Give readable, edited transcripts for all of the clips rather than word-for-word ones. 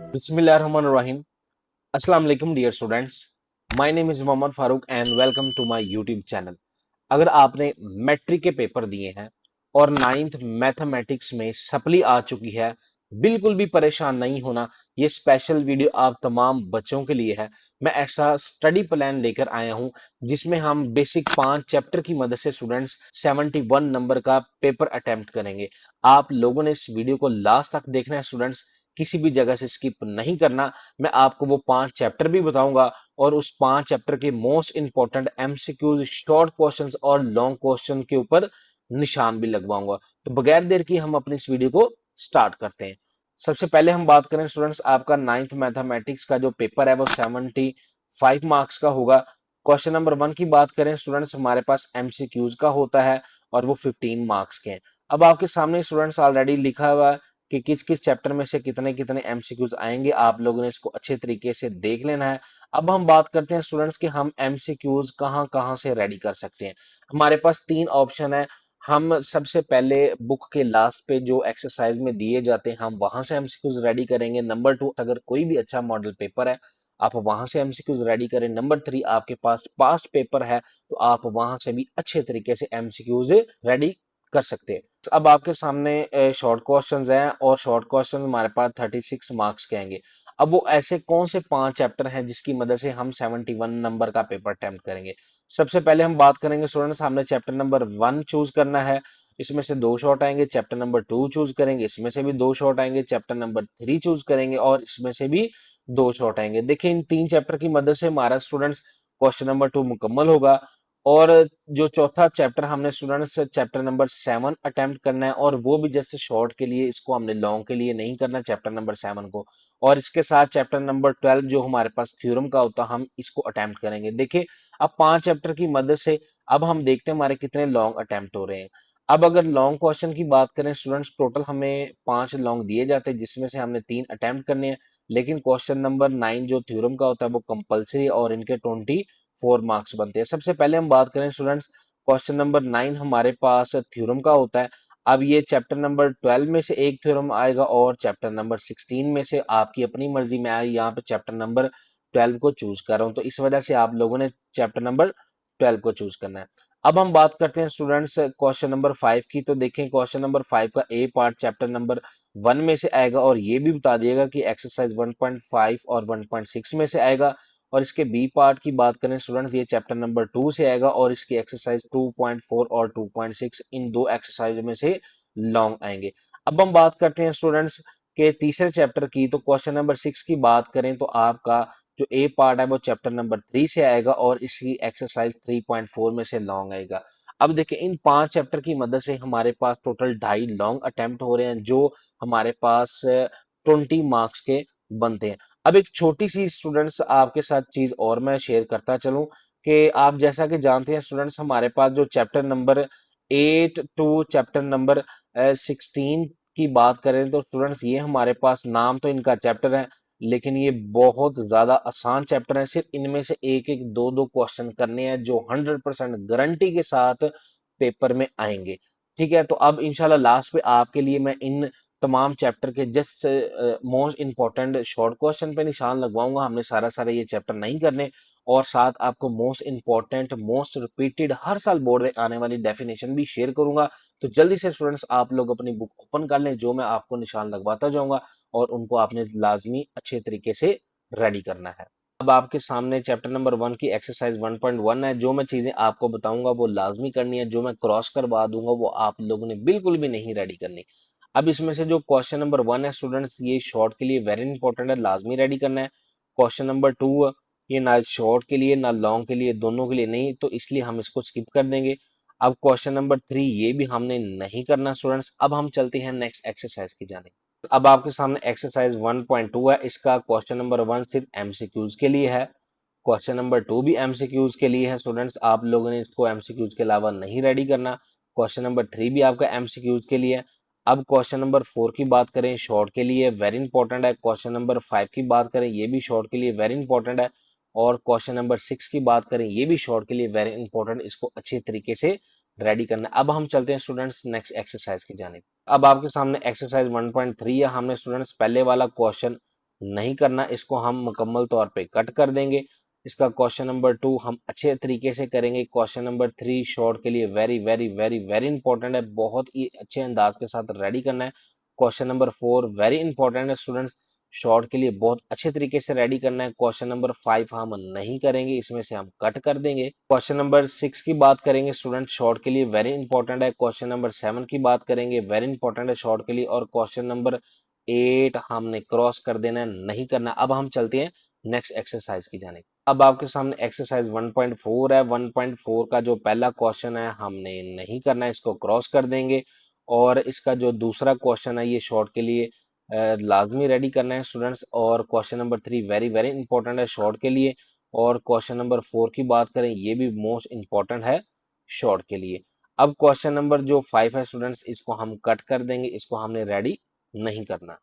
Bismillahirrahmanirrahim. Assalamu alaikum dear students. My name is Mohammad Farooq and welcome to my YouTube channel. अगर आपने matric के paper दिए हैं और नाइन्थ मैथमेटिक्स में सप्ली आ चुकी है, बिल्कुल भी परेशान नहीं होना। ये स्पेशल वीडियो आप तमाम बच्चों के लिए है। मैं ऐसा स्टडी प्लान लेकर आया हूं जिसमें हम बेसिक 5 चैप्टर की मदद से स्टूडेंट्स 71 नंबर का पेपर अटेम्प्ट करेंगे। आप लोगों ने इस वीडियो को लास्ट तक देखना है स्टूडेंट्स, किसी भी जगह से स्किप नहीं करना। मैं आपको वो 5 चैप्टर भी बताऊंगा और उस 5 चैप्टर के most important MCQs, short questions और लॉन्ग क्वेश्चन के ऊपर निशान भी लगवाऊंगा। तो बगैर देर की हम अपनी इस वीडियो को स्टार्ट करते हैं। सबसे पहले हम बात करें स्टूडेंट्स, आपका नाइन्थ मैथमेटिक्स का जो पेपर है वो 75 मार्क्स का होगा। क्वेश्चन नंबर 1 की बात करें स्टूडेंट्स, हमारे पास एमसीक्यूज का होता है और वो 15 मार्क्स के हैं। अब आपके सामने स्टूडेंट्स ऑलरेडी लिखा हुआ है कि किस किस चैप्टर में से कितने कितने एमसीक्यूज आएंगे। आप लोगों ने इसको अच्छे तरीके से देख लेना है। अब हम बात करते हैं स्टूडेंट्स कि हम एमसीक्यूज कहाँ कहाँ से रेडी कर सकते हैं। हमारे पास 3 ऑप्शन है। हम सबसे पहले बुक के लास्ट पे जो एक्सरसाइज में दिए जाते हैं हम वहां से एमसीक्यूज रेडी करेंगे। नंबर 2, अगर कोई भी अच्छा मॉडल पेपर है आप वहां से एमसीक्यूज रेडी करें। नंबर 3, आपके पास पास्ट पेपर है तो आप वहां से भी अच्छे तरीके से एमसीक्यूज रेडी कर सकते हैं। अब आपके सामने शॉर्ट क्वेश्चंस हैं और शॉर्ट क्वेश्चन हमारे पास 36 मार्क्स के आएंगे। अब वो ऐसे कौन से 5 चैप्टर हैं जिसकी मदद से हम 71 नंबर का पेपर अटेम्प्ट करेंगे। सबसे पहले हम बात करेंगे स्टूडेंट्स, हमने चैप्टर नंबर 1 चूज करना है, इसमें से 2 शॉर्ट आएंगे। चैप्टर नंबर 2 चूज करेंगे, इसमें से भी 2 शॉर्ट आएंगे। चैप्टर नंबर 3 चूज करेंगे और इसमें से भी 2 शॉर्ट आएंगे। देखिए इन 3 चैप्टर की मदद से हमारा स्टूडेंट्स क्वेश्चन नंबर 2 मुकम्मल होगा। और जो चौथा चैप्टर हमने स्टूडेंट्स चैप्टर नंबर 7 अटेम्प्ट करना है और वो भी जैसे शॉर्ट के लिए, इसको हमने लॉन्ग के लिए नहीं करना चैप्टर नंबर 7 को। और इसके साथ चैप्टर नंबर 12 जो हमारे पास थ्योरम का होता है हम इसको अटेम्प्ट करेंगे। देखिए अब 5 चैप्टर की मदद से अब हम देखते हैं हमारे कितने लॉन्ग अटेम्प्ट हो रहे हैं। अब अगर लॉन्ग क्वेश्चन की बात करें स्टूडेंट्स, टोटल हमें 5 लॉन्ग दिए जाते हैं जिसमें से हमने 3 अटेम्प्ट करने हैं। लेकिन क्वेश्चन नंबर 9 जो थ्योरम का होता है वो कंपलसरी और इनके 24 मार्क्स बनते हैं। सबसे पहले हम बात करें स्टूडेंट्स, क्वेश्चन नंबर 9 हमारे पास थ्योरम का होता है। अब ये चैप्टर नंबर 12 में से एक थ्योरम आएगा और चैप्टर नंबर 16 में से आपकी अपनी मर्जी में आए। यहाँ पे चैप्टर नंबर 12 को चूज कर रहा हूँ तो इस वजह से आप लोगों ने चैप्टर नंबर 12 को चूज करना है। अब हम बात करते हैं स्टूडेंट्स क्वेश्चन नंबर 5 की। तो देखें क्वेश्चन नंबर 5 का ए पार्ट चैप्टर नंबर 1 में से आएगा और ये भी बता दिएगा कि एक्सरसाइज 1.5 और 1.6 में से आएगा। और इसके बी पार्ट की बात करें स्टूडेंट्स, ये चैप्टर नंबर 2 से आएगा और इसकी एक्सरसाइज 2.4 और 2.6 इन 2 एक्सरसाइज में से लॉन्ग आएंगे। अब हम बात करते हैं स्टूडेंट्स के तीसरे चैप्टर की। तो क्वेश्चन नंबर 6 की बात करें तो आपका जो ए पार्ट है वो चैप्टर नंबर 3 से आएगा और इसकी एक्सरसाइज 3.4 में से लॉन्ग आएगा। अब देखिए इन 5 चैप्टर की मदद से हमारे पास टोटल 2.5 लॉन्ग अटेम्प्ट हो रहे हैं जो हमारे पास 20 मार्क्स के बनते हैं। अब एक छोटी सी स्टूडेंट्स आपके साथ चीज और मैं शेयर करता चलूं कि आप जैसा कि जानते हैं स्टूडेंट्स, हमारे पास जो chapter number 8 to chapter number 16 की बात करें तो स्टूडेंट्स ये हमारे पास नाम तो इनका चैप्टर है लेकिन ये बहुत ज्यादा आसान चैप्टर है। सिर्फ इनमें से एक एक दो दो क्वेश्चन करने हैं जो 100% गारंटी के साथ पेपर में आएंगे। ठीक है, तो अब इंशाल्लाह लास्ट पे आपके लिए मैं इन तमाम चैप्टर के just most important short question पे निशान लगवाऊंगा। हमने सारा सारा ये चैप्टर नहीं करने और साथ आपको मोस्ट इंपॉर्टेंट, मोस्ट रिपीटेड, हर साल बोर्ड में आने वाली डेफिनेशन भी शेयर करूंगा। तो जल्दी से स्टूडेंट्स आप लोग अपनी बुक ओपन कर लें, जो मैं आपको निशान लगवाता जाऊंगा और उनको आपने लाजमी अच्छे तरीके से रेडी करना है। अब आपके सामने चैप्टर नंबर 1 की एक्सरसाइज 1.1 है। जो मैं चीजें आपको बताऊंगा वो लाजमी करनी है, जो मैं क्रॉस करवा दूंगा वो आप लोगों ने बिल्कुल भी नहीं रेडी करनी। अब इसमें से जो क्वेश्चन नंबर 1 है स्टूडेंट्स, ये शॉर्ट के लिए वेरी इंपॉर्टेंट है, लाजमी रेडी करना है। क्वेश्चन नंबर 2 ये ना शॉर्ट के लिए ना लॉन्ग के लिए, दोनों के लिए नहीं, तो इसलिए हम इसको स्किप कर देंगे। अब क्वेश्चन नंबर 3 ये भी हमने नहीं करना स्टूडेंट्स। अब हम चलते हैं नेक्स्ट एक्सरसाइज की जाने। अब आपके सामने एक्सरसाइज 1.2 है। इसका क्वेश्चन नंबर 1 सिर्फ एमसीक्यूज के लिए है, क्वेश्चन नंबर 2 भी एमसीक्यूज के लिए है स्टूडेंट्स। आप लोगों ने इसको एमसीक्यूज के अलावा नहीं रेडी करना। क्वेश्चन नंबर 3 भी आपका एमसीक्यूज के लिए है। अब क्वेश्चन नंबर 4 की बात करें, शॉर्ट के लिए वेरी इंपॉर्टेंट है। क्वेश्चन नंबर 5 की बात करें, ये भी शॉर्ट के लिए वेरी इंपॉर्टेंट है। और क्वेश्चन नंबर 6 की बात करें, ये भी शॉर्ट के लिए वेरी इंपॉर्टेंट, इसको अच्छे तरीके से रेडी करना है। अब हम चलते हैं स्टूडेंट्स नेक्स्ट एक्सरसाइज की जाने। अब आपके सामने एक्सरसाइज 1.3 है। हमने स्टूडेंट्स पहले वाला क्वेश्चन नहीं करना, इसको हम मुकम्मल तौर पे कट कर देंगे। इसका क्वेश्चन नंबर 2 हम अच्छे तरीके से करेंगे। क्वेश्चन नंबर 3 शॉर्ट के लिए very very very very important है, बहुत ही अच्छे अंदाज के साथ रेडी करना है। क्वेश्चन नंबर 4 वेरी इंपॉर्टेंट है स्टूडेंट्स, शॉर्ट के लिए बहुत अच्छे तरीके से रेडी करना है। क्वेश्चन नंबर 5 हम नहीं करेंगे, इसमें से हम कट कर देंगे। क्वेश्चन नंबर 6 की बात करेंगे स्टूडेंट, शॉर्ट के लिए वेरी इंपॉर्टेंट है। क्वेश्चन नंबर 7 की बात करेंगे, वेरी इंपॉर्टेंट है शॉर्ट के लिए। और क्वेश्चन नंबर 8 हमने क्रॉस कर देना है, नहीं करना। अब हम चलते हैं नेक्स्ट एक्सरसाइज की जाने। अब आपके सामने एक्सरसाइज 1.4 है। 1.4 का जो पहला क्वेश्चन है हमने नहीं करना है, इसको क्रॉस कर देंगे। और इसका जो दूसरा क्वेश्चन है ये शॉर्ट के लिए लाजमी रेडी करना है स्टूडेंट्स। और question number 3 very very important है शॉर्ट के लिए। और क्वेश्चन नंबर 4 की बात करें, ये भी मोस्ट इंपॉर्टेंट है शॉर्ट के लिए। अब क्वेश्चन नंबर जो 5 है स्टूडेंट्स, इसको हम कट कर देंगे, इसको हमने रेडी नहीं करना।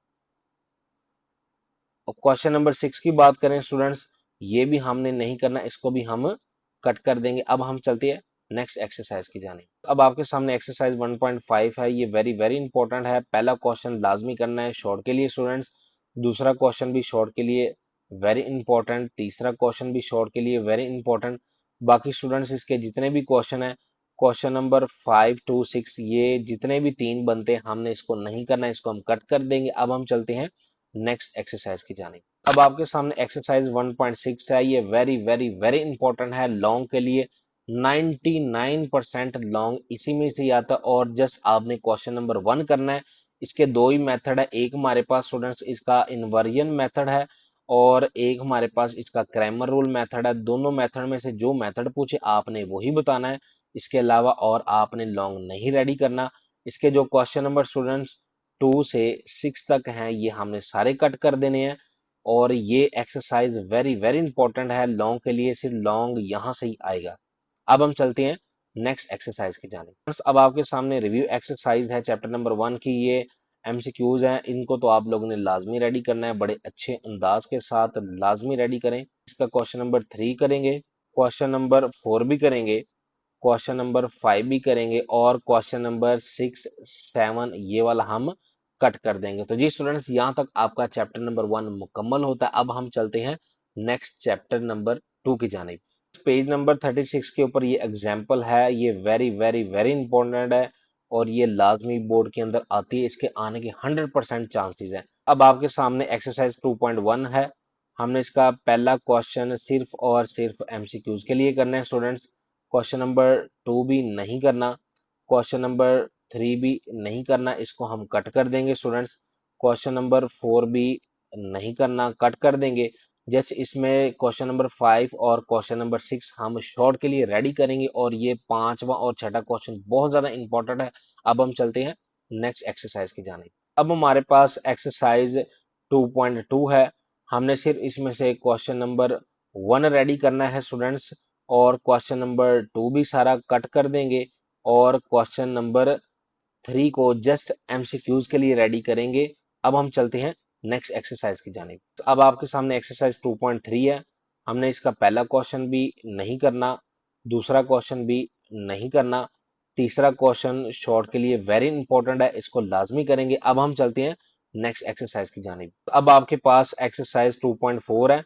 और क्वेश्चन नंबर 6 की बात करें स्टूडेंट्स, ये भी हमने नहीं करना, इसको भी हम कट कर देंगे। अब हम चलते हैं नेक्स्ट एक्सरसाइज की जाने। अब आपके सामने एक्सरसाइज 1.5 है, ये वेरी वेरी इंपॉर्टेंट है। पहला क्वेश्चन लाजमी करना है शॉर्ट के लिए स्टूडेंट्स, दूसरा क्वेश्चन भी शॉर्ट के लिए वेरी इंपॉर्टेंट, तीसरा क्वेश्चन भी शॉर्ट के लिए वेरी इंपॉर्टेंट। बाकी स्टूडेंट्स इसके जितने भी क्वेश्चन है, क्वेश्चन नंबर 5 to 6, ये जितने भी 3 बनते हैं हमने इसको नहीं करना, इसको हम कट कर देंगे। अब हम चलते हैं नेक्स्ट एक्सरसाइज की जाने। अब आपके सामने एक्सरसाइज 1.6 है, ये वेरी वेरी वेरी इंपॉर्टेंट है लॉन्ग के लिए। 99% लॉन्ग इसी में से आता है। और जस्ट आपने क्वेश्चन नंबर 1 करना है। इसके दो ही मेथड है, एक हमारे पास स्टूडेंट्स इसका इन्वर्जन मेथड है और एक हमारे पास इसका क्रैमर रूल मेथड है। दोनों मेथड में से जो मेथड पूछे आपने वही बताना है, इसके अलावा और आपने लॉन्ग नहीं रेडी करना। इसके जो क्वेश्चन नंबर स्टूडेंट्स 2 से 6 तक हैं, ये हमने सारे कट कर देने हैं। और ये एक्सरसाइज वेरी वेरी इंपॉर्टेंट है लॉन्ग के लिए, सिर्फ लॉन्ग यहाँ से ही आएगा। अब हम चलते हैं नेक्स्ट एक्सरसाइज की जाने। अब आपके सामने रिव्यू एक्सरसाइज है चैप्टर नंबर 1 की। ये एमसीक्यूज हैं, इनको तो आप लोगों ने लाजमी रेडी करना है, बड़े अच्छे अंदाज के साथ लाजमी रेडी करें। इसका क्वेश्चन नंबर 3 करेंगे, क्वेश्चन नंबर 4 भी करेंगे, क्वेश्चन नंबर 5 भी करेंगे और क्वेश्चन नंबर 6 7 ये वाला हम कट कर देंगे। तो जी स्टूडेंट्स, यहाँ तक आपका चैप्टर नंबर 1 मुकम्मल होता है। अब हम चलते हैं नेक्स्ट चैप्टर नंबर 2 की जानिब। पेज नंबर 36 के ऊपर ये एग्जाम्पल है, ये वेरी वेरी वेरी इंपॉर्टेंट है और ये लाजमी बोर्ड के अंदर आती है, इसके आने के 100% चांसेस हैं। अब आपके सामने एक्सरसाइज 2.1 है, हमने इसका पहला क्वेश्चन सिर्फ और सिर्फ एमसीक्यूज के लिए करना है स्टूडेंट्स। क्वेश्चन नंबर 2 भी नहीं करना, क्वेश्चन नंबर 3 भी नहीं करना, इसको हम कट कर देंगे स्टूडेंट्स। क्वेश्चन नंबर 4 भी नहीं करना, कट कर देंगे। जैसे इसमें क्वेश्चन नंबर 5 और क्वेश्चन नंबर 6 हम शॉर्ट के लिए रेडी करेंगे और ये पांचवा और छठा क्वेश्चन बहुत ज्यादा इंपॉर्टेंट है। अब हम चलते हैं नेक्स्ट एक्सरसाइज की जाने। अब हमारे पास एक्सरसाइज 2.2 है, हमने सिर्फ इसमें से क्वेश्चन नंबर 1 रेडी करना है स्टूडेंट्स और क्वेश्चन नंबर 2 भी सारा कट कर देंगे और क्वेश्चन नंबर 3 को जस्ट एमसीक्यूज के लिए रेडी करेंगे। अब हम चलते हैं नेक्स्ट एक्सरसाइज की जानिब। अब आपके सामने एक्सरसाइज 2.3 है, हमने इसका पहला क्वेश्चन भी नहीं करना, दूसरा क्वेश्चन भी नहीं करना, तीसरा क्वेश्चन शॉर्ट के लिए वेरी इंपॉर्टेंट है, इसको लाजमी करेंगे। अब हम चलते हैं नेक्स्ट एक्सरसाइज की जानिब। अब आपके पास एक्सरसाइज 2.4 है,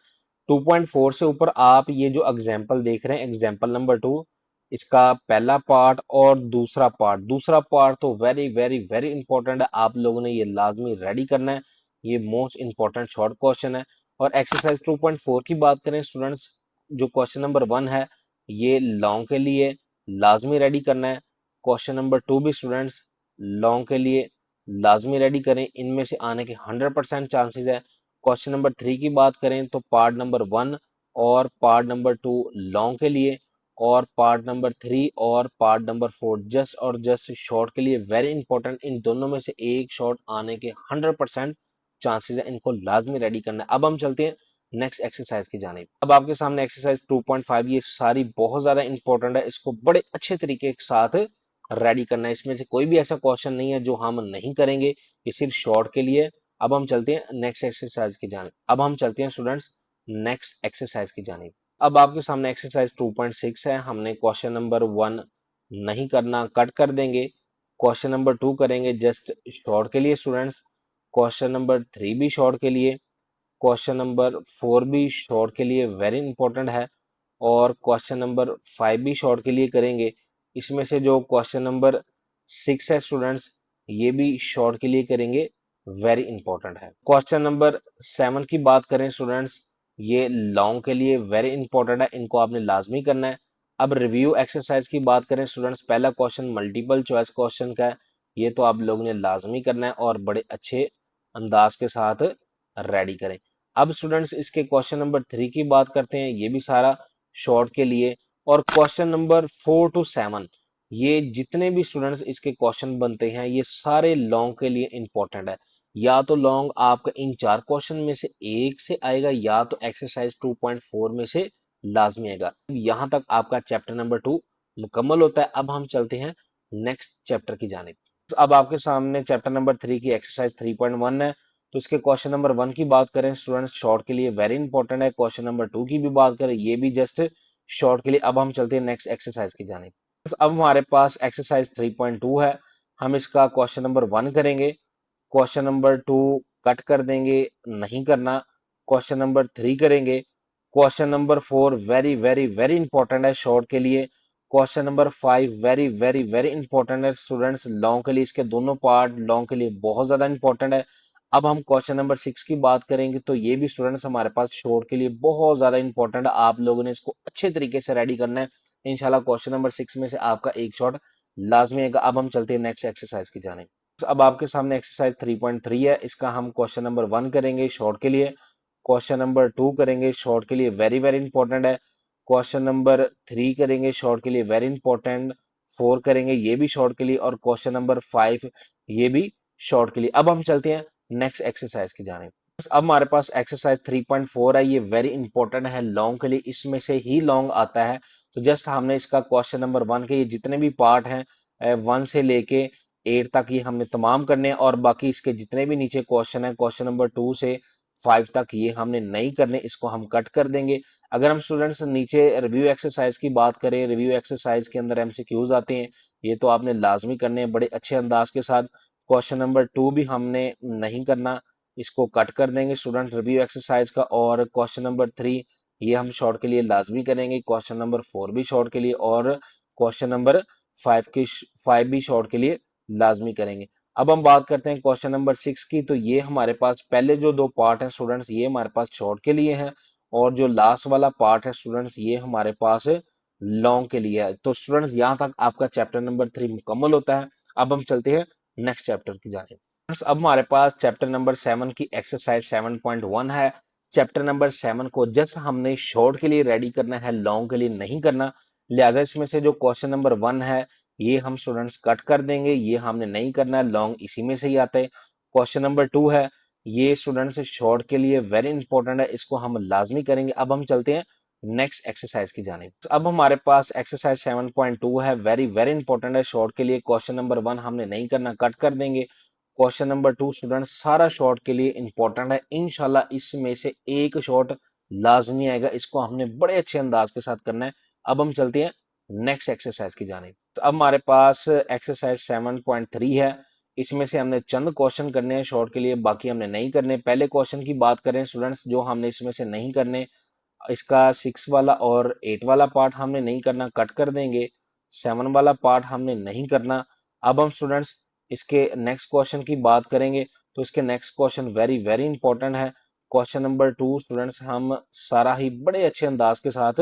2.4 से ऊपर आप ये जो एग्जाम्पल देख रहे हैं, एग्जाम्पल नंबर 2, इसका पहला पार्ट और दूसरा पार्ट तो वेरी वेरी वेरी इंपॉर्टेंट है, आप लोगों ने ये लाजमी रेडी करना है, ये मोस्ट इंपॉर्टेंट शॉर्ट क्वेश्चन है। और एक्सरसाइज 2.4 की बात करें स्टूडेंट्स, जो क्वेश्चन नंबर 1 है ये लॉन्ग के लिए लाजमी रेडी करना है, क्वेश्चन नंबर 2 भी स्टूडेंट्स लॉन्ग के लिए लाजमी रेडी करें, इनमें से आने के 100% चांसेस है। क्वेश्चन नंबर 3 की बात करें तो पार्ट नंबर 1 और पार्ट नंबर 2 लॉन्ग के लिए और पार्ट नंबर 3 और पार्ट नंबर 4 जस्ट और जस्ट शॉर्ट के लिए वेरी इंपॉर्टेंट, इन दोनों में से एक शॉर्ट आने के 100% चांसेस है, इनको लाजमी रेडी करना है। अब हम चलते हैं नेक्स्ट एक्सरसाइज की जानिब। अब आपके सामने एक्सरसाइज 2.5, ये सारी बहुत ज्यादा इंपॉर्टेंट है, इसको बड़े अच्छे तरीके के साथ रेडी करना है, इसमें से कोई भी ऐसा क्वेश्चन नहीं है जो हम नहीं करेंगे, ये सिर्फ शॉर्ट के लिए। अब हम चलते हैं नेक्स्ट एक्सरसाइज की जानिब। अब हम चलते हैं स्टूडेंट्स नेक्स्ट एक्सरसाइज की जानिब। अब आपके सामने एक्सरसाइज 2.6 है, हमने क्वेश्चन नंबर 1 नहीं करना, कट कर देंगे, क्वेश्चन नंबर 2 करेंगे जस्ट शॉर्ट के लिए स्टूडेंट्स, क्वेश्चन नंबर 3 भी शॉर्ट के लिए, क्वेश्चन नंबर 4 भी शॉर्ट के लिए वेरी इंपॉर्टेंट है, और क्वेश्चन नंबर 5 भी शॉर्ट के लिए करेंगे। इसमें से जो क्वेश्चन नंबर 6 है स्टूडेंट्स, ये भी शॉर्ट के लिए करेंगे, वेरी इंपॉर्टेंट है। क्वेश्चन नंबर 7 की बात करें स्टूडेंट्स, ये लॉन्ग के लिए वेरी इंपॉर्टेंट है, इनको आपने लाजमी करना है। अब रिव्यू एक्सरसाइज की बात करें स्टूडेंट्स, पहला क्वेश्चन मल्टीपल चॉइस क्वेश्चन का है, ये तो आप लोगों ने लाजमी करना है और बड़े अच्छे अंदाज के साथ रेडी करें। अब स्टूडेंट्स इसके क्वेश्चन नंबर 3 की बात करते हैं, ये भी सारा शॉर्ट के लिए। और क्वेश्चन नंबर 4 टू 7, ये जितने भी स्टूडेंट्स इसके क्वेश्चन बनते हैं ये सारे लॉन्ग के लिए इंपॉर्टेंट है। या तो लॉन्ग आपका इन 4 क्वेश्चन में से एक से आएगा, या तो एक्सरसाइज 2.4 में से लाजमी आएगा। यहाँ तक आपका चैप्टर नंबर 2 मुकम्मल होता है। अब हम चलते हैं नेक्स्ट चैप्टर की जानिब। अब आपके सामने चैप्टर नंबर 3 की एक्सरसाइज 3.1 है। तो इसके क्वेश्चन नंबर 1 की बात करें स्टूडेंट्स, शॉर्ट के लिए वेरी इंपॉर्टेंट है। क्वेश्चन नंबर 2 की भी बात करें, ये भी जस्ट शॉर्ट के लिए। अब हम चलते हैं नेक्स्ट एक्सरसाइज की जानिब। अब हमारे पास एक्सरसाइज 3.2 है, हम इसका क्वेश्चन नंबर 1 करेंगे, क्वेश्चन नंबर 2 कट कर देंगे, नहीं करना। क्वेश्चन नंबर 3 करेंगे। Question number 4 very very very important है शॉर्ट के लिए। Question number 5 very very very important है स्टूडेंट्स लॉन्ग के लिए, इसके दोनों पार्ट लॉन्ग के लिए बहुत ज्यादा इंपॉर्टेंट है। अब हम क्वेश्चन नंबर 6 की बात करेंगे, तो ये भी स्टूडेंट्स हमारे पास शॉर्ट के लिए बहुत ज्यादा इंपॉर्टेंट है, आप लोगों ने इसको अच्छे तरीके से रेडी करना है। इंशाल्लाह क्वेश्चन नंबर 6 में से आपका एक शॉर्ट लाजमी आएगा। अब हम चलते हैं नेक्स्ट एक्सरसाइज की जाने। अब आपके सामने एक्सरसाइज 3.3 है, इसका हम क्वेश्चन नंबर 1 करेंगे शॉर्ट के लिए, क्वेश्चन नंबर 2 करेंगे शॉर्ट के लिए, वेरी वेरी इंपॉर्टेंट है। क्वेश्चन नंबर 3 करेंगे शॉर्ट के लिए, वेरी इंपॉर्टेंट। 4 करेंगे, ये भी शॉर्ट के लिए, और क्वेश्चन नंबर 5 ये भी शॉर्ट के लिए। अब हम चलते हैं नेक्स्ट एक्सरसाइज की जाने। अब हमारे पास एक्सरसाइज 3.4 है, ये वेरी इंपॉर्टेंट है लॉन्ग के लिए, इसमें से ही लॉन्ग आता है। तो जस्ट हमने इसका क्वेश्चन नंबर 1 के ये जितने भी पार्ट हैं 1 से लेके 8 तक ये हमने तमाम करने हैं, और बाकी इसके जितने भी नीचे क्वेश्चन है क्वेश्चन नंबर 2 से 5 तक ये हमने नहीं करने, इसको हम कट कर देंगे। अगर हम स्टूडेंट्स नीचे रिव्यू एक्सरसाइज की बात करें, रिव्यू एक्सरसाइज के अंदर एमसीक्यूज आते हैं, ये तो आपने लाजमी करने हैं बड़े अच्छे अंदाज के साथ। क्वेश्चन नंबर 2 भी हमने नहीं करना, इसको कट कर देंगे स्टूडेंट रिव्यू एक्सरसाइज का। और क्वेश्चन नंबर 3 ये हम शॉर्ट के लिए लाजमी करेंगे, क्वेश्चन नंबर 4 भी शॉर्ट के लिए, और क्वेश्चन नंबर 5 भी शॉर्ट के लिए लाजमी करेंगे। अब हम बात करते हैं क्वेश्चन नंबर 6 की, तो ये हमारे पास पहले जो 2 पार्ट हैं स्टूडेंट्स ये हमारे पास शॉर्ट के लिए हैं, और जो लास्ट वाला पार्ट है स्टूडेंट्स ये हमारे पास लॉन्ग के लिए है। तो स्टूडेंट्स यहाँ तक आपका चैप्टर नंबर 3 मुकम्मल होता है। अब हम चलते हैं नेक्स्ट चैप्टर की जानिब। अब हमारे पास चैप्टर नंबर 7 की एक्सरसाइज 7.1 है। चैप्टर नंबर 7 को जस्ट हमने शॉर्ट के लिए रेडी करना है, लॉन्ग के लिए नहीं करना। लिहाजा इसमें से जो क्वेश्चन नंबर 1 है ये हम स्टूडेंट्स कट कर देंगे, ये हमने नहीं करना है, लॉन्ग इसी में से ही आता है। क्वेश्चन नंबर 2 है, ये स्टूडेंट्स शॉर्ट के लिए वेरी इंपॉर्टेंट है, इसको हम लाजमी करेंगे। अब हम चलते हैं नेक्स्ट एक्सरसाइज की जानिब। अब हमारे पास एक्सरसाइज 7.2 है, वेरी वेरी इंपॉर्टेंट है शॉर्ट के लिए। क्वेश्चन नंबर 1 हमने नहीं करना, कट कर देंगे। क्वेश्चन नंबर 2 स्टूडेंट सारा शॉर्ट के लिए इंपॉर्टेंट है, इंशाल्लाह इसमें से एक शॉर्ट लाजमी आएगा, इसको हमने बड़े अच्छे अंदाज के साथ करना है। अब हम चलते हैं नेक्स्ट एक्सरसाइज की जानिब। अब हमारे पास एक्सरसाइज 7.3 है, इसमें से हमने चंद क्वेश्चन करने हैं शॉर्ट के लिए, बाकी हमने नहीं करने। पहले क्वेश्चन की बात करें स्टूडेंट्स, जो हमने इसमें से नहीं करने, इसका 6 वाला और 8 वाला पार्ट हमने नहीं करना, कट कर देंगे। 7 वाला पार्ट हमने नहीं करना। अब हम स्टूडेंट्स इसके नेक्स्ट क्वेश्चन की बात करेंगे, तो इसके next question very very important है। क्वेश्चन नंबर 2 स्टूडेंट्स हम सारा ही बड़े अच्छे अंदाज के साथ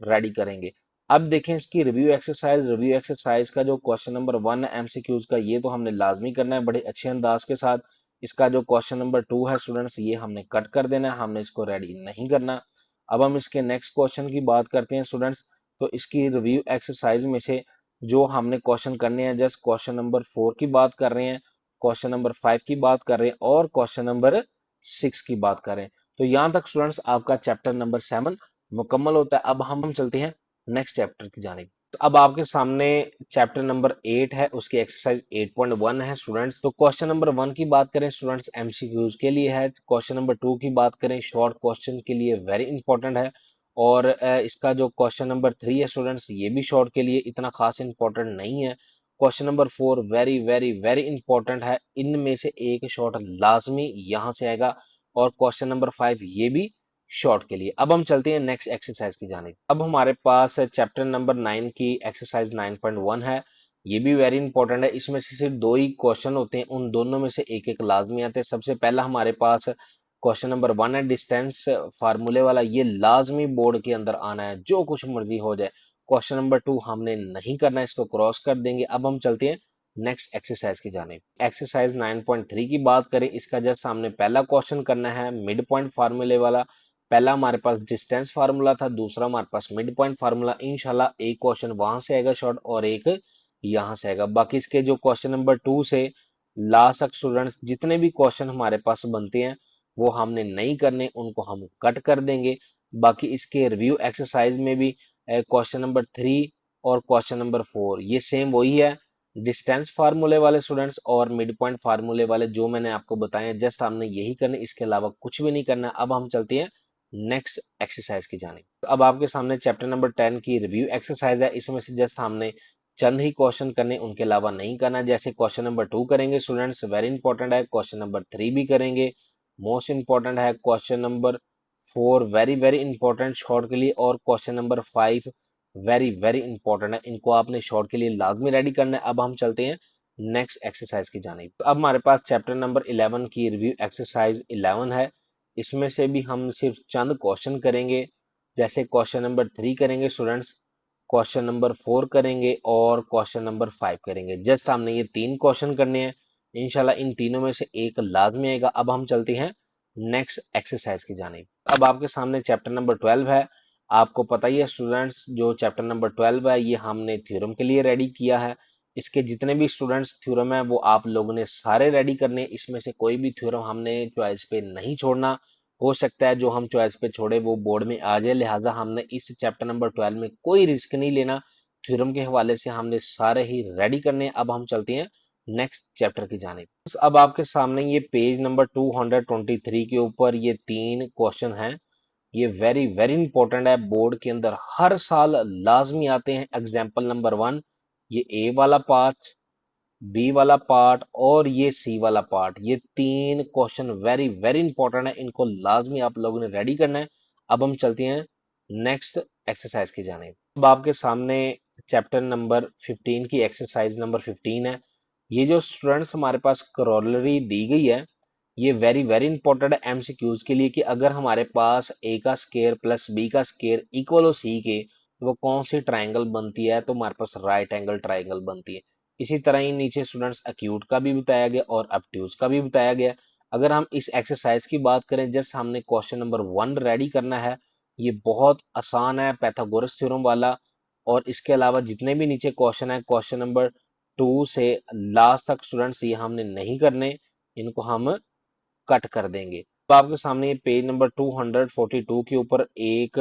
रेडी करेंगे। अब देखें इसकी रिव्यू एक्सरसाइज का जो क्वेश्चन नंबर 1 है एमसीक्यूज का, ये तो हमने लाजमी करना है बड़े अच्छे अंदाज के साथ। इसका जो क्वेश्चन नंबर 2 है स्टूडेंट्स ये हमने कट कर देना है, हमने इसको रेडी नहीं करना। अब हम इसके नेक्स्ट क्वेश्चन की बात करते हैं स्टूडेंट्स, तो इसकी रिव्यू एक्सरसाइज में से जो हमने क्वेश्चन करने हैं, जस्ट क्वेश्चन नंबर 4 की बात कर रहे हैं, क्वेश्चन नंबर 5 की बात कर रहे हैं, और क्वेश्चन नंबर 6 की बात कर रहे हैं। तो यहाँ तक स्टूडेंट्स आपका चैप्टर नंबर 7 मुकम्मल होता है। अब हम चलते हैं नेक्स्ट चैप्टर की जानिब। अब आपके सामने चैप्टर नंबर 8 है, उसकी एक्सरसाइज 8.1 है स्टूडेंट्स। तो क्वेश्चन नंबर 1 की बात करें स्टूडेंट्स एमसीक्यूज के लिए है, क्वेश्चन नंबर 2 की बात करें शॉर्ट क्वेश्चन के लिए वेरी इंपॉर्टेंट है, और इसका जो क्वेश्चन नंबर 3 है स्टूडेंट्स ये भी शॉर्ट के लिए इतना खास इंपॉर्टेंट नहीं है। Question number 4 very very very important है, इनमें से एक शॉर्ट लाजमी यहाँ से आएगा। और क्वेश्चन नंबर 5 ये भी शॉर्ट के लिए। अब हम चलते हैं नेक्स्ट एक्सरसाइज की जानिब। अब हमारे पास चैप्टर नंबर 9 की एक्सरसाइज 9.1 है। ये भी वेरी इंपॉर्टेंट है। इसमें से सिर्फ 2 ही क्वेश्चन होते हैं, उन दोनों में से एक एक लाजमी आते हैं। सबसे पहला हमारे पास क्वेश्चन नंबर 1 है डिस्टेंस फार्मूले वाला, ये लाजमी बोर्ड के अंदर आना है, जो कुछ मर्जी हो जाए। क्वेश्चन नंबर 2 हमने नहीं करना है, इसको क्रॉस कर देंगे। अब हम चलते हैं नेक्स्ट एक्सरसाइज की जानिब। एक्सरसाइज 9.3 की बात करें, इसका जस्ट सामने पहला क्वेश्चन करना है मिड पॉइंट फार्मूले वाला। पहला हमारे पास डिस्टेंस फार्मूला था, दूसरा हमारे पास मिड पॉइंट फार्मूला। इंशाल्लाह एक क्वेश्चन वहां से आएगा शॉर्ट और एक यहाँ से आएगा। बाकी इसके जो क्वेश्चन नंबर 2 से लास्ट तक स्टूडेंट्स जितने भी क्वेश्चन हमारे पास बनते हैं वो हमने नहीं करने, उनको हम कट कर देंगे। बाकी इसके रिव्यू एक्सरसाइज में भी क्वेश्चन नंबर 3 और क्वेश्चन नंबर 4 ये सेम वही है, डिस्टेंस फार्मूले वाले स्टूडेंट्स और मिड पॉइंट फार्मूले वाले जो मैंने आपको बताए हैं, जस्ट हमने यही करने, इसके अलावा कुछ भी नहीं करना। अब हम चलते हैं नेक्स्ट एक्सरसाइज की जानिब। अब आपके सामने चैप्टर नंबर 10 की रिव्यू एक्सरसाइज है। इसमें से जस्ट हमने चंद ही क्वेश्चन करने, उनके अलावा नहीं करना। जैसे क्वेश्चन नंबर 2 करेंगे स्टूडेंट्स, वेरी इंपॉर्टेंट है। क्वेश्चन नंबर 3 भी करेंगे, मोस्ट इंपॉर्टेंट है। Question number 4 very very important short के लिए, और question number 5 very very important है। इनको आपने शॉर्ट के लिए लाजमी रेडी करना है। अब हम चलते हैं नेक्स्ट एक्सरसाइज की जानिब। अब हमारे पास चैप्टर नंबर 11 की रिव्यू एक्सरसाइज 11 है। इसमें से भी हम सिर्फ चंद क्वेश्चन करेंगे। जैसे क्वेश्चन नंबर 3 करेंगे स्टूडेंट्स, क्वेश्चन नंबर 4 करेंगे और क्वेश्चन नंबर 5 करेंगे। जस्ट हमने ये 3 क्वेश्चन करने हैं, इंशाल्लाह इन तीनों में से एक लाजमी आएगा। अब हम चलते हैं नेक्स्ट एक्सरसाइज की जानिब। अब आपके सामने चैप्टर नंबर 12 है। आपको पता ही है स्टूडेंट्स, जो चैप्टर नंबर 12 है ये हमने थ्योरम के लिए रेडी किया है। इसके जितने भी स्टूडेंट्स थ्योरम है वो आप लोगों ने सारे रेडी करने, इसमें से कोई भी थ्योरम हमने चॉइस पे नहीं छोड़ना। हो सकता है जो हम चॉइस पे छोड़े वो बोर्ड में आ जाए, लिहाजा हमने इस चैप्टर नंबर 12 में कोई रिस्क नहीं लेना। थ्योरम के हवाले से हमने सारे ही रेडी करने। अब हम चलते हैं नेक्स्ट चैप्टर की जानिब। अब आपके सामने ये पेज नंबर 223 के ऊपर ये 3 क्वेश्चन हैं। ये वेरी वेरी इंपॉर्टेंट है, बोर्ड के अंदर हर साल लाजमी आते हैं। एग्जाम्पल नंबर 1 ये ए वाला पार्ट, बी वाला पार्ट और ये सी वाला पार्ट, ये 3 क्वेश्चन वेरी वेरी इंपॉर्टेंट है, इनको लाजमी आप लोगों ने रेडी करना है। अब हम चलते हैं नेक्स्ट एक्सरसाइज की जानिब। अब आपके सामने चैप्टर नंबर 15 की एक्सरसाइज नंबर 15 है। ये जो स्टूडेंट्स हमारे पास करोलरी दी गई है ये वेरी वेरी इंपॉर्टेंट है एमसीक्यूज के लिए, कि अगर हमारे पास ए का स्केयर प्लस बी का स्केयर इक्वल हो सी के, तो वो कौन सी ट्राइंगल बनती है, तो हमारे पास राइट एंगल ट्राइंगल बनती है। इसी तरह ही नीचे स्टूडेंट्स एक्यूट का भी बताया गया और ऑब्ट्यूज का भी बताया गया। अगर हम इस एक्सरसाइज की बात करें, जस्ट हमने क्वेश्चन नंबर 1 रेडी करना है। ये बहुत आसान है, पैथागोरस थ्योरम वाला। और इसके अलावा जितने भी नीचे क्वेश्चन है क्वेश्चन नंबर 2 से लास्ट तक स्टूडेंट्स ये हमने नहीं करने, इनको हम कट कर देंगे। तो आपके सामने ये पेज नंबर 242 के ऊपर एक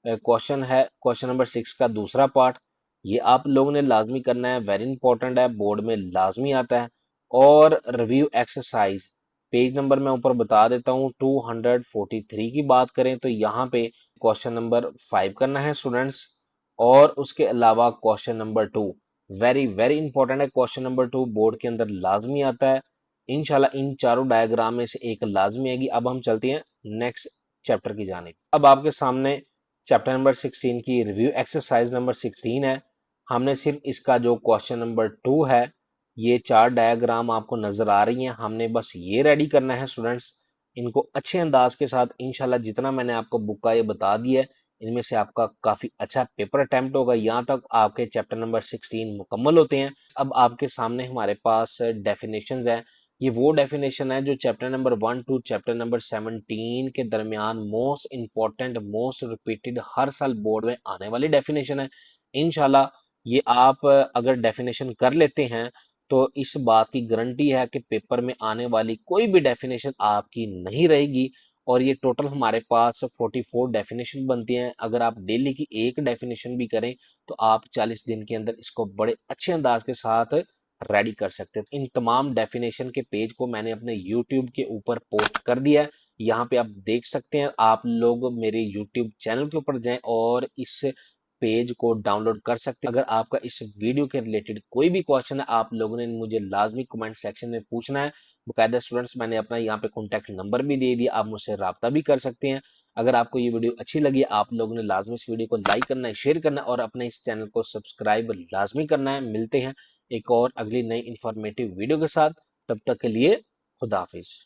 क्वेश्चन है, क्वेश्चन नंबर 6 का दूसरा पार्ट। ये आप लोगों ने लाजमी करना है, वेरी इंपॉर्टेंट है, बोर्ड में लाजमी आता है। और रिव्यू एक्सरसाइज पेज नंबर मैं ऊपर बता देता हूँ, 243 की बात करें तो यहाँ पे क्वेश्चन नंबर 5 करना है स्टूडेंट्स। और उसके अलावा question number 2 very very important है, क्वेश्चन नंबर 2 बोर्ड के अंदर लाजमी आता है। इंशाल्लाह इन चारों डायग्राम में से एक लाजमी आएगी। अब हम चलते हैं नेक्स्ट चैप्टर की जानिब। अब आपके सामने चैप्टर नंबर 16 की रिव्यू एक्सरसाइज नंबर 16 है। हमने सिर्फ इसका जो क्वेश्चन नंबर 2 है, ये 4 डायग्राम आपको नजर आ रही हैं, हमने बस ये रेडी करना है स्टूडेंट्स। इनको अच्छे अंदाज के साथ इंशाल्लाह जितना मैंने आपको बुक का ये बता दिया है, इनमें से आपका काफी अच्छा पेपर अटेम्प्ट होगा। यहाँ तक आपके चैप्टर नंबर 16 मुकम्मल होते हैं। अब आपके सामने हमारे पास डेफिनेशंस है। ये वो डेफिनेशन है जो chapter number 1 to chapter number 17 के दरमियान मोस्ट इंपॉर्टेंट, मोस्ट रिपीटेड, हर साल बोर्ड में आने वाली डेफिनेशन है। इंशाल्लाह ये आप अगर डेफिनेशन कर लेते हैं तो इस बात की गारंटी है कि पेपर में आने वाली कोई भी डेफिनेशन आपकी नहीं रहेगी। और ये टोटल हमारे पास 44 डेफिनेशन बनती हैं। अगर आप डेली की एक डेफिनेशन भी करें तो आप 40 दिन के अंदर इसको बड़े अच्छे अंदाज के साथ रेडी कर सकते हैं। इन तमाम डेफिनेशन के पेज को मैंने अपने YouTube के ऊपर पोस्ट कर दिया है, यहाँ पे आप देख सकते हैं। आप लोग मेरे YouTube चैनल के ऊपर जाएं और इस पेज को डाउनलोड कर सकते हैं। अगर आपका इस वीडियो के रिलेटेड कोई भी क्वेश्चन है, आप लोगों ने मुझे लाजमी कमेंट सेक्शन में पूछना है। बाकायदा स्टूडेंट्स मैंने अपना यहाँ पे कॉन्टैक्ट नंबर भी दे दिया, आप मुझसे रब्ता भी कर सकते हैं। अगर आपको ये वीडियो अच्छी लगी, आप लोगों ने लाजमी इस वीडियो को लाइक करना है, शेयर करना है और अपने इस चैनल को सब्सक्राइब लाजमी करना है। मिलते हैं एक और अगली नई इंफॉर्मेटिव वीडियो के साथ, तब तक के लिए खुदा हाफिज।